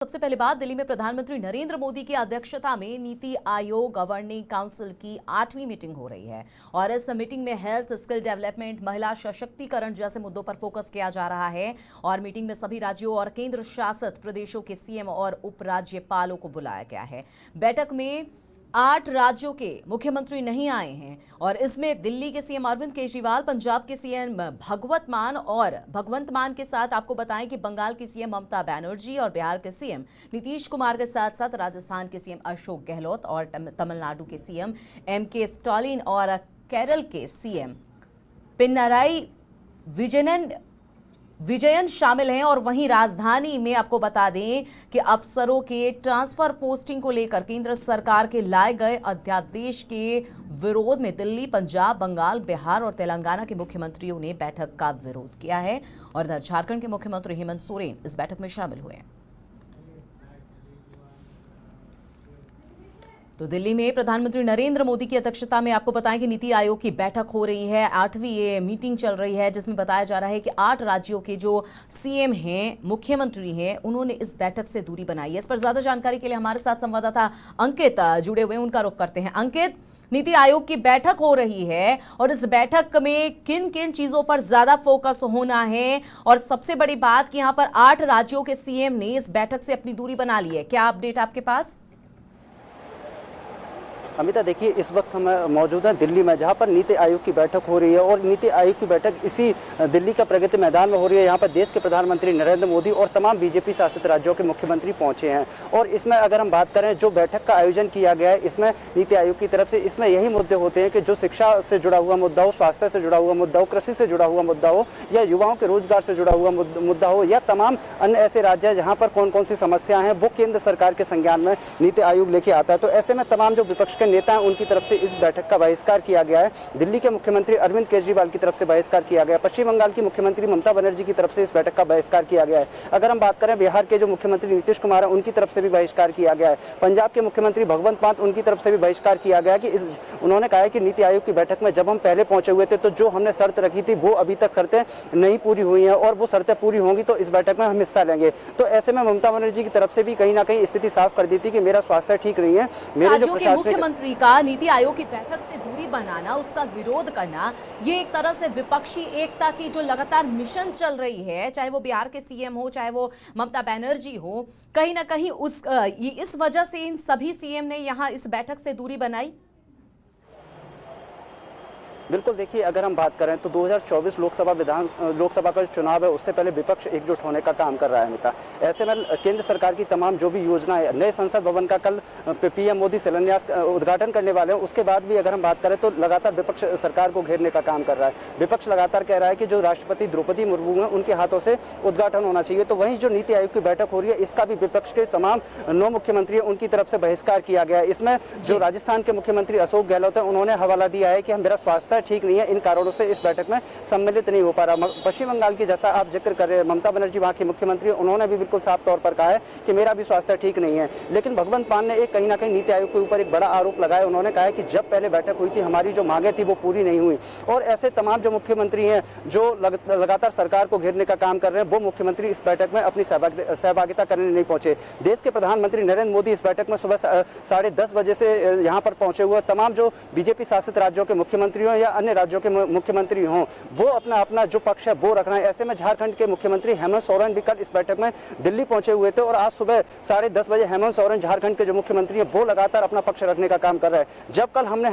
सबसे पहले बात, दिल्ली में प्रधानमंत्री नरेंद्र मोदी की अध्यक्षता में नीति आयोग गवर्निंग काउंसिल की 8वीं मीटिंग हो रही है और इस मीटिंग में हेल्थ, स्किल डेवलपमेंट, महिला सशक्तिकरण जैसे मुद्दों पर फोकस किया जा रहा है। और मीटिंग में सभी राज्यों और केंद्र शासित प्रदेशों के सीएम और उपराज्यपालों को बुलाया गया है। बैठक में 8 राज्यों के मुख्यमंत्री नहीं आए हैं और इसमें दिल्ली के सीएम अरविंद केजरीवाल, पंजाब के सीएम भगवंत मान के साथ आपको बताएं कि बंगाल की सीएम ममता बनर्जी और बिहार के सीएम नीतीश कुमार के साथ साथ राजस्थान के सीएम अशोक गहलोत और तमिलनाडु के सीएम एमके स्टालिन और केरल के सीएम पिनराई विजयन शामिल हैं। और वहीं राजधानी में आपको बता दें कि अफसरों के ट्रांसफर पोस्टिंग को लेकर केंद्र सरकार के लाए गए अध्यादेश के विरोध में दिल्ली, पंजाब, बंगाल, बिहार और तेलंगाना के मुख्यमंत्रियों ने बैठक का विरोध किया है। और इधर झारखंड के मुख्यमंत्री हेमंत सोरेन इस बैठक में शामिल हुए हैं। तो दिल्ली में प्रधानमंत्री नरेंद्र मोदी की अध्यक्षता में आपको बताएं कि नीति आयोग की बैठक हो रही है। 8वीं ये मीटिंग चल रही है जिसमें बताया जा रहा है कि 8 राज्यों के जो सीएम हैं, मुख्यमंत्री हैं, उन्होंने इस बैठक से दूरी बनाई है। इस पर ज्यादा जानकारी के लिए हमारे साथ संवाददाता अंकित जुड़े हुए हैं, उनका रुख करते हैं। अंकित, नीति आयोग की बैठक हो रही है और इस बैठक में किन किन चीजों पर ज्यादा फोकस होना है, और सबसे बड़ी बात कि यहाँ पर 8 राज्यों के सीएम ने इस बैठक से अपनी दूरी बना ली है, क्या अपडेट आपके पास? अमिता, देखिए, इस वक्त हम मौजूद हैं दिल्ली में, जहां पर नीति आयोग की बैठक हो रही है और नीति आयोग की बैठक इसी दिल्ली का प्रगति मैदान में हो रही है। यहाँ पर देश के प्रधानमंत्री नरेंद्र मोदी और तमाम बीजेपी शासित राज्यों के मुख्यमंत्री पहुंचे हैं। और इसमें अगर हम बात करें, जो बैठक का आयोजन किया गया है इसमें नीति आयोग की तरफ से, इसमें यही मुद्दे होते हैं कि जो शिक्षा से जुड़ा हुआ मुद्दा हो, स्वास्थ्य से जुड़ा हुआ मुद्दा हो, कृषि से जुड़ा हुआ मुद्दा हो, या युवाओं के रोजगार से जुड़ा हुआ मुद्दा हो, या तमाम अन्य ऐसे राज्य हैं जहाँ पर कौन कौन सी समस्या हैं, वो केंद्र सरकार के संज्ञान में नीति आयोग लेके आता है। तो ऐसे में तमाम जो विपक्ष के नेता हैं उनकी तरफ से इस बैठक का बहिष्कार किया गया है। दिल्ली के मुख्यमंत्री अरविंद केजरीवाल की तरफ से बहिष्कार किया गया है। पश्चिम बंगाल की मुख्यमंत्री ममता बनर्जी की तरफ से इस बैठक का बहिष्कार किया गया है। अगर हम बात करें बिहार के जो मुख्यमंत्री नीतीश कुमार है, उनकी तरफ से भी बहिष्कार किया गया है। पंजाब के मुख्यमंत्री भगवंत मान, उनकी तरफ से भी बहिष्कार किया गया है। उन्होंने कहा है कि नीति आयोग की बैठक में जब हम पहले पहुंचे हुए थे तो जो हमने शर्त रखी थी वो अभी तक शर्तें नहीं पूरी हुई हैं और वो शर्तें पूरी होंगी तो इस बैठक में हम हिस्सा लेंगे। तो ऐसे में ममता बनर्जी की तरफ से भी कहीं ना कहीं स्थिति साफ कर दी थी कि मेरा स्वास्थ्य ठीक नहीं है। मेरे जो मुख्यमंत्री का नीति आयोग की बैठक से दूरी बनाना, उसका विरोध करना, ये एक तरह से विपक्षी एकता की जो लगातार मिशन चल रही है, चाहे वो बिहार के सीएम हो, चाहे वो ममता बनर्जी हो, कहीं ना कहीं इस वजह से इन सभी सीएम ने यहां इस बैठक से दूरी बनाई। बिल्कुल, देखिए, अगर हम बात करें तो 2024 लोकसभा का चुनाव है, उससे पहले विपक्ष एकजुट होने का काम कर रहा है अमिता। ऐसे में केंद्र सरकार की तमाम जो भी योजना है, नए संसद भवन का कल पीएम मोदी शिलान्यास उद्घाटन करने वाले हैं, उसके बाद भी अगर हम बात करें तो लगातार विपक्ष सरकार को घेरने का काम कर रहा है। विपक्ष लगातार कह रहा है कि जो राष्ट्रपति द्रौपदी मुर्मू हैं उनके हाथों से उद्घाटन होना चाहिए। तो वहीं जो नीति आयोग की बैठक हो रही है, इसका भी विपक्ष के तमाम 9 मुख्यमंत्री उनकी तरफ से बहिष्कार किया गया है। इसमें जो राजस्थान के मुख्यमंत्री अशोक गहलोत है, उन्होंने हवाला दिया है कि मेरा स्वास्थ्य ठीक नहीं है, इन कारणों से इस बैठक में सम्मिलित नहीं हो पा रहा। पश्चिम बंगाल की, जैसा आप जिक्र कर रहे हैं, ममता बनर्जी वहां की मुख्यमंत्री, उन्होंने भी बिल्कुल साफ तौर पर कहा है कि मेरा भी स्वास्थ्य ठीक नहीं है। लेकिन भगवंत मान ने एक कहीं ना कहीं नीति आयोग के ऊपर एक बड़ा आरोप लगाया। उन्होंने कहा है कि जब पहले बैठक हुई थी हमारी जो मांगे थी वो पूरी नहीं हुई। और ऐसे तमाम जो मुख्यमंत्री हैं जो लगातार सरकार को घेरने का काम कर रहे हैं, वो मुख्यमंत्री इस बैठक में अपनी सहभागिता करने नहीं पहुंचे। देश के प्रधानमंत्री नरेंद्र मोदी इस बैठक में सुबह 10:30 बजे से यहाँ पर पहुंचे हुए। तमाम जो बीजेपी शासित राज्यों के मुख्यमंत्री हों या अन्य राज्यों के मुख्यमंत्री हों, वो अपना जो पक्ष है वो रख रहे हैं। ऐसे में झारखंड के मुख्यमंत्री हेमंत सोरेन भी कल इस बैठक में दिल्ली पहुंचे हुए थे और आज सुबह 10:30 बजे हेमंत सोरेन, झारखंड के जो मुख्यमंत्री हैं, वो लगातार अपना पक्ष रखने का काम कर रहे हैं। जब कल हमने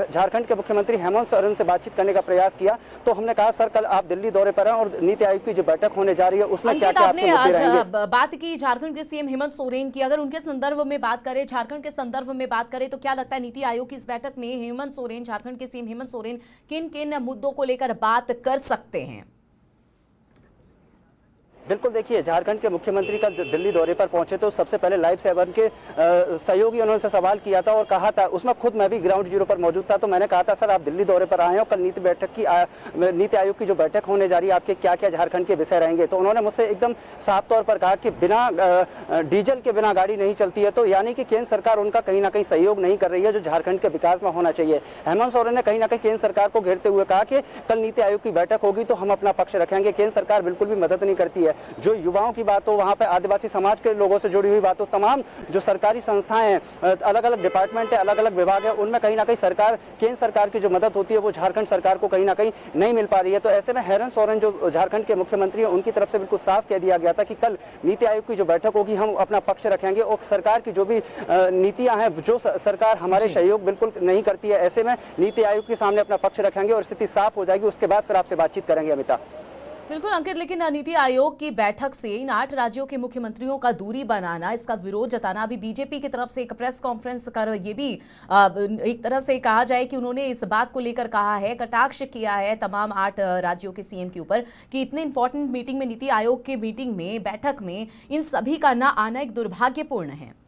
झारखंड के मुख्यमंत्री हेमंत सोरेन से बातचीत करने का प्रयास किया तो हमने कहा, सर, कल आप दिल्ली दौरे पर हैं और नीति आयोग की जो बैठक होने जा रही है उसमें क्या क्या आपके मुद्दे रहेंगे? बात की झारखंड के सीएम हेमंत सोरेन की, अगर उनके संदर्भ में बात करें, झारखंड के संदर्भ में बात करें, तो क्या लगता है नीति आयोग की इस बैठक में हेमंत सोरेन, झारखंड के सीएम हेमंत सोरेन किन किन मुद्दों को लेकर बात कर सकते हैं? बिल्कुल, देखिए, झारखंड के मुख्यमंत्री का दिल्ली दौरे पर पहुंचे तो सबसे पहले लाइफ सेवन के सहयोगी उन्होंने सवाल किया था और कहा था, उसमें खुद मैं भी ग्राउंड जीरो पर मौजूद था, तो मैंने कहा था, सर, आप दिल्ली दौरे पर आए हो, कल नीति आयोग की जो बैठक होने जा रही है, आपके क्या क्या झारखंड के विषय रहेंगे? तो उन्होंने मुझसे एकदम साफ तौर पर कहा कि बिना डीजल के बिना गाड़ी नहीं चलती है। तो यानी कि केंद्र सरकार उनका कहीं ना कहीं सहयोग नहीं कर रही है जो झारखंड के विकास में होना चाहिए। हेमंत सोरेन ने कहीं ना कहीं केंद्र सरकार को घेरते हुए कहा कि कल नीति आयोग की बैठक होगी तो हम अपना पक्ष रखेंगे, केंद्र सरकार बिल्कुल भी मदद नहीं करती है। है। जो युवाओं की बात हो, वहाँ पे आदिवासी समाज के लोगों से जुड़ी हुई बात हो, तमाम जो सरकारी संस्थाएं हैं, अलग अलग डिपार्टमेंट है, अलग अलग विभाग है, उनमें कहीं ना कहीं सरकार, केंद्र सरकार की जो मदद होती है वो झारखंड सरकार को कहीं ना कहीं नहीं मिल पा रही है। तो ऐसे में हेमंत सोरेन जो झारखंड के मुख्यमंत्री हैं, उनकी तरफ से बिल्कुल साफ कह दिया गया था कि कल नीति आयोग की जो बैठक होगी हम अपना पक्ष रखेंगे और सरकार की जो भी नीतियां हैं, जो सरकार हमारे सहयोग बिल्कुल नहीं करती है, ऐसे में नीति आयोग के सामने अपना पक्ष रखेंगे और स्थिति साफ हो जाएगी। उसके बाद फिर आपसे बातचीत करेंगे अमिता। बिल्कुल अंकित, लेकिन नीति आयोग की बैठक से इन 8 राज्यों के मुख्यमंत्रियों का दूरी बनाना, इसका विरोध जताना, अभी बीजेपी की तरफ से एक प्रेस कॉन्फ्रेंस कर ये भी एक तरह से कहा जाए कि उन्होंने इस बात को लेकर कहा है, कटाक्ष किया है तमाम 8 राज्यों के सीएम के ऊपर कि इतने इंपॉर्टेंट मीटिंग में, नीति आयोग के मीटिंग में, बैठक में इन सभी का ना आना एक दुर्भाग्यपूर्ण है।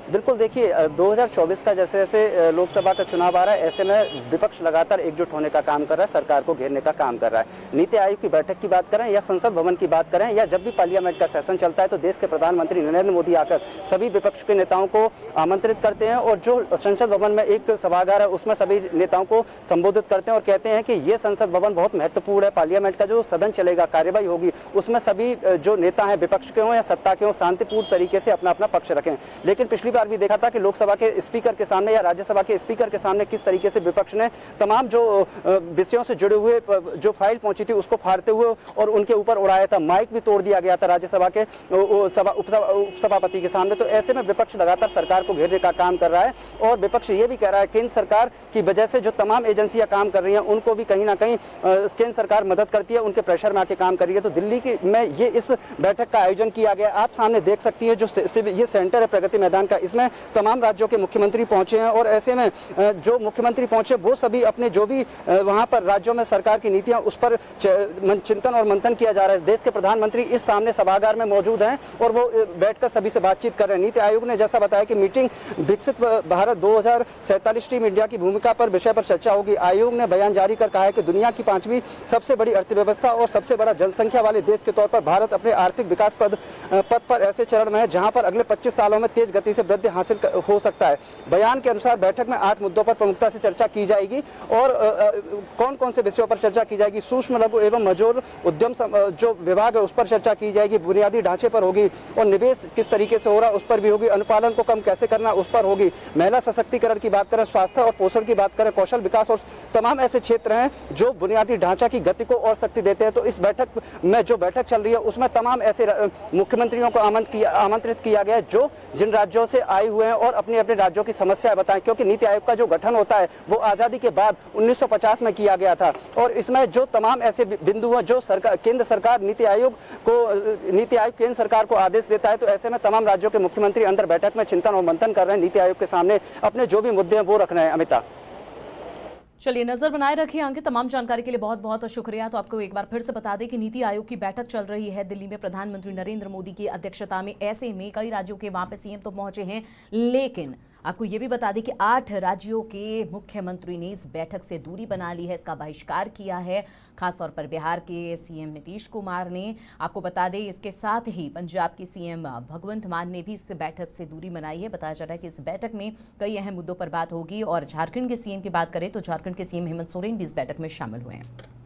बिल्कुल, देखिए 2024 का जैसे जैसे लोकसभा का चुनाव आ रहा है, ऐसे में विपक्ष लगातार एकजुट होने का काम कर रहा है, सरकार को घेरने का काम कर रहा है। नीति आयोग की बैठक की बात करें या संसद भवन की बात करें या जब भी पार्लियामेंट का सेशन चलता है तो देश के प्रधानमंत्री नरेंद्र मोदी आकर सभी विपक्ष के नेताओं को आमंत्रित करते हैं और जो संसद भवन में एक सभागार है उसमें सभी नेताओं को संबोधित करते हैं और कहते हैं कि ये संसद भवन बहुत महत्वपूर्ण है, पार्लियामेंट का जो सदन चलेगा, कार्यवाही होगी, उसमें सभी जो नेता हैं, विपक्ष के हों या सत्ता के हों, शांतिपूर्ण तरीके से अपना अपना पक्ष रखें। लेकिन पिछली बार भी देखा था कि लोकसभा के स्पीकर के सामने या राज्यसभा के स्पीकर के सामने किस तरीके से विपक्ष ने तमाम जो विषयों से जुड़े हुए जो फाइल पहुंची थी उसको फाड़ते हुए और उनके ऊपर उड़ाया था। माइक भी तोड़ दिया गया था राज्यसभा के उपसभापति के सामने। तो ऐसे में विपक्ष लगातार सरकार को घेरने का काम कर रहा है और विपक्ष ये भी कह रहा है केंद्र सरकार की वजह से जो तमाम एजेंसियां काम कर रही हैं उनको भी कहीं ना कहीं केंद्र सरकार मदद करती है, उनके प्रेशर में आके काम कर रही है। तो दिल्ली में ये इस बैठक का आयोजन किया गया। आप सामने देख सकती है जो ये सेंटर है प्रगति मैदान का, इसमें तमाम राज्यों के मुख्यमंत्री पहुंचे हैं और ऐसे में जो मुख्यमंत्री पहुंचे वो सभी अपने जो भी वहां पर राज्यों में सरकार की नीतियां उस पर चिंतन और मंथन किया जा रहा है। देश के प्रधानमंत्री इस सामने सभागार में मौजूद हैं और वो बैठकर सभी से बातचीत कर रहे हैं। नीति आयोग ने जैसा बताया कि मीटिंग विकसित भारत 2047 टीम इंडिया की भूमिका पर विषय पर चर्चा होगी। आयोग ने बयान जारी कर कहा है कि दुनिया की 5वीं सबसे बड़ी अर्थव्यवस्था और सबसे बड़ा जनसंख्या वाले देश के तौर पर भारत अपने आर्थिक विकास पद पर ऐसे चरण में है जहां पर अगले 25 सालों में तेज गति से वृद्धि हासिल हो सकता है। बयान के अनुसार बैठक में 8 मुद्दों पर प्रमुखता से चर्चा की जाएगी और कौन कौन से विषयों पर चर्चा की जाएगी। सूक्ष्म लघु एवं मझोल उद्यम जो विभाग है उस पर चर्चा की जाएगी, बुनियादी ढांचे पर होगी और निवेश किस तरीके से हो रहा है उस पर भी होगी, अनुपालन को कम कैसे करना उस पर होगी, महिला सशक्तिकरण की बात करें, स्वास्थ्य और पोषण की बात करें, कौशल विकास और तमाम ऐसे क्षेत्र हैं जो बुनियादी ढांचा की गति को और शक्ति देते हैं। तो इस बैठक में जो बैठक चल रही है उसमें तमाम ऐसे मुख्यमंत्रियों को आमंत्रित किया गया है जो जिन राज्यों से आए हुए हैं और अपने अपने राज्यों की समस्या बताएं, क्योंकि नीति आयोग का जो गठन होता है वो आजादी के बाद 1950 में किया गया था और इसमें जो तमाम ऐसे बिंदु हैं जो केंद्र सरकार नीति आयोग केंद्र सरकार को आदेश देता है। तो ऐसे में तमाम राज्यों के मुख्यमंत्री अंदर बैठक में चिंतन और मंथन कर रहे हैं, नीति आयोग के सामने अपने जो भी मुद्दे हैं वो रख रहे हैं। अमिता, चलिए नजर बनाए रखिए अंकित, तमाम जानकारी के लिए बहुत बहुत शुक्रिया। तो आपको एक बार फिर से बता दें कि नीति आयोग की बैठक चल रही है दिल्ली में प्रधानमंत्री नरेंद्र मोदी की अध्यक्षता में। ऐसे में कई राज्यों के वहां पे सीएम तो पहुंचे हैं, लेकिन आपको ये भी बता दें कि 8 राज्यों के मुख्यमंत्री ने इस बैठक से दूरी बना ली है, इसका बहिष्कार किया है। खासतौर पर बिहार के सीएम नीतीश कुमार ने, आपको बता दें इसके साथ ही पंजाब के सीएम भगवंत मान ने भी इस बैठक से दूरी बनाई है। बताया जा रहा है कि इस बैठक में कई अहम मुद्दों पर बात होगी और झारखंड के सीएम की बात करें तो झारखंड के सीएम हेमंत सोरेन भी इस बैठक में शामिल हुए हैं।